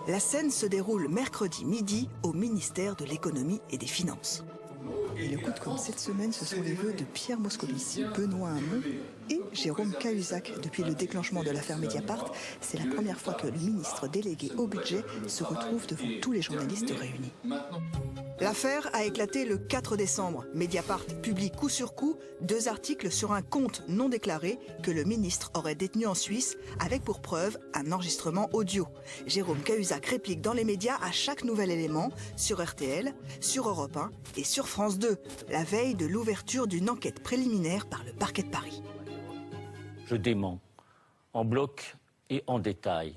La scène se déroule mercredi midi au ministère de l'économie et des finances. Et le coup de com' cette semaine, ce sont les vœux de Pierre Moscovici, Benoît Hamon et Jérôme Cahuzac. Depuis le déclenchement de l'affaire Mediapart, c'est la première fois que le ministre délégué au budget se retrouve devant tous les journalistes réunis. L'affaire a éclaté le 4 décembre. Mediapart publie coup sur coup 2 articles sur un compte non déclaré que le ministre aurait détenu en Suisse, avec pour preuve un enregistrement audio. Jérôme Cahuzac réplique dans les médias à chaque nouvel élément, sur RTL, sur Europe 1 et sur France 2, la veille de l'ouverture d'une enquête préliminaire par le parquet de Paris. Je dément en bloc et en détail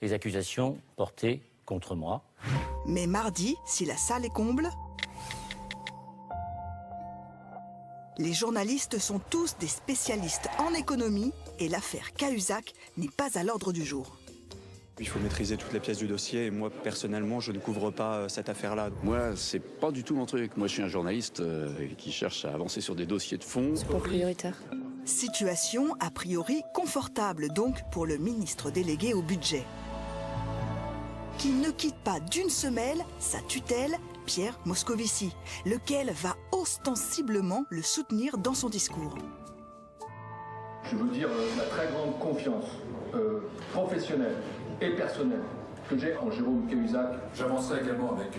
les accusations portées contre moi. Mais mardi, si la salle est comble, les journalistes sont tous des spécialistes en économie et l'affaire Cahuzac n'est pas à l'ordre du jour. Il faut maîtriser toutes les pièces du dossier et moi, personnellement, je ne couvre pas cette affaire-là. Moi, c'est pas du tout mon truc. Moi, je suis un journaliste qui cherche à avancer sur des dossiers de fond. C'est pas prioritaire. Situation a priori confortable donc pour le ministre délégué au budget, qui ne quitte pas d'une semelle sa tutelle, Pierre Moscovici, lequel va ostensiblement le soutenir dans son discours. Je veux dire la très grande confiance professionnelle et personnelle que j'ai en Jérôme Cahuzac. J'avancerai également avec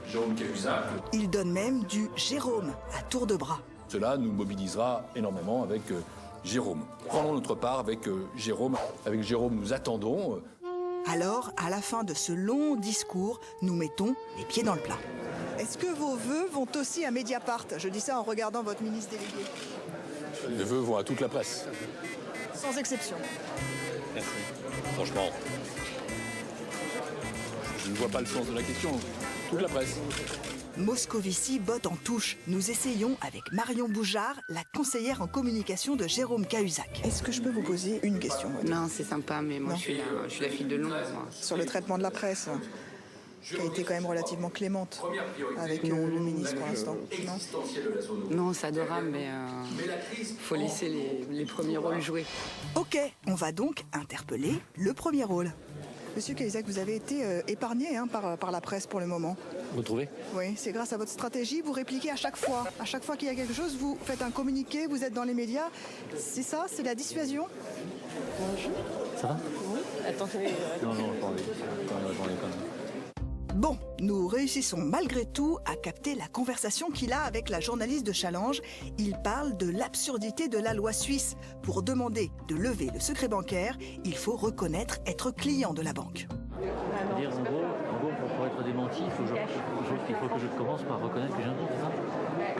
Jérôme Cahuzac. Il donne même du Jérôme à tour de bras. Cela nous mobilisera énormément avec Jérôme. Prenons notre part avec Jérôme. Avec Jérôme, nous attendons. Alors, à la fin de ce long discours, nous mettons les pieds dans le plat. Est-ce que vos vœux vont aussi à Mediapart? Je dis ça en regardant votre ministre délégué. Les vœux vont à toute la presse. Sans exception. Merci. Franchement, je ne vois pas le sens de la question. Toute la presse. Moscovici botte en touche. Nous essayons avec Marion Boujard, la conseillère en communication de Jérôme Cahuzac. Est-ce que je peux vous poser une question? Non, c'est sympa, mais moi, je suis la fille de Londres. Sur le traitement de la presse, qui a été quand même relativement clémente avec le ministre pour l'instant. Non, c'est adorable, mais faut laisser les premiers rôles jouer. Ok, on va donc interpeller le premier rôle. Monsieur Cahuzac, vous avez été épargné par la presse pour le moment. Vous trouvez? Oui, c'est grâce à votre stratégie. Vous répliquez à chaque fois. À chaque fois qu'il y a quelque chose, vous faites un communiqué, vous êtes dans les médias. C'est ça? C'est la dissuasion? Ça va? Oui. Attendez. Non, attendez quand même. Bon, nous réussissons malgré tout à capter la conversation qu'il a avec la journaliste de Challenge. Il parle de l'absurdité de la loi suisse. Pour demander de lever le secret bancaire, il faut reconnaître être client de la banque. Dire en gros, pour être démenti, il faut que je commence par reconnaître que j'ai un nom, c'est ça?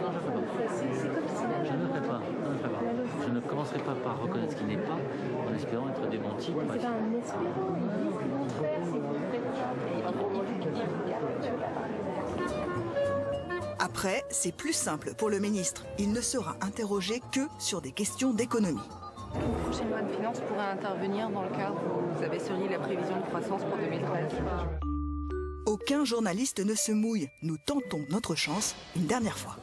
Non, je ne ferai pas. Je ne ferai pas. Je ne commencerai pas par reconnaître ce qui n'est pas, en espérant être démenti. C'est pas un espérant, Après, c'est plus simple pour le ministre. Il ne sera interrogé que sur des questions d'économie. Une prochaine loi de finances pourrait intervenir dans le cadre où vous avez souligné la prévision de croissance pour 2030. Aucun journaliste ne se mouille. Nous tentons notre chance une dernière fois.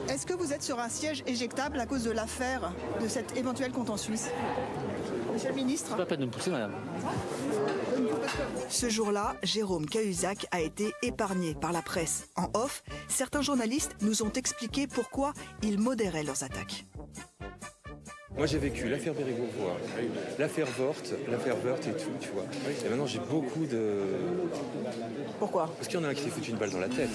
Est-ce que vous êtes sur un siège éjectable à cause de l'affaire de cet éventuel compte en Suisse? Monsieur le ministre? C'est pas la peine de me pousser, madame. Ce jour-là, Jérôme Cahuzac a été épargné par la presse. En off, certains journalistes nous ont expliqué pourquoi ils modéraient leurs attaques. Moi, j'ai vécu l'affaire Bérégovoy, l'affaire Woerth et tout, tu vois. Et maintenant, j'ai beaucoup de... Pourquoi? Parce qu'il y en a un qui s'est foutu une balle dans la tête.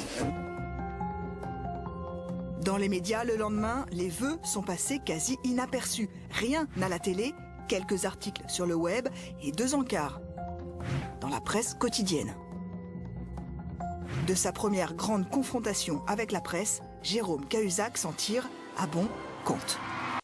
Dans les médias, le lendemain, les vœux sont passés quasi inaperçus. Rien à la télé, quelques articles sur le web et 2 encarts dans la presse quotidienne. De sa première grande confrontation avec la presse, Jérôme Cahuzac s'en tire à bon compte.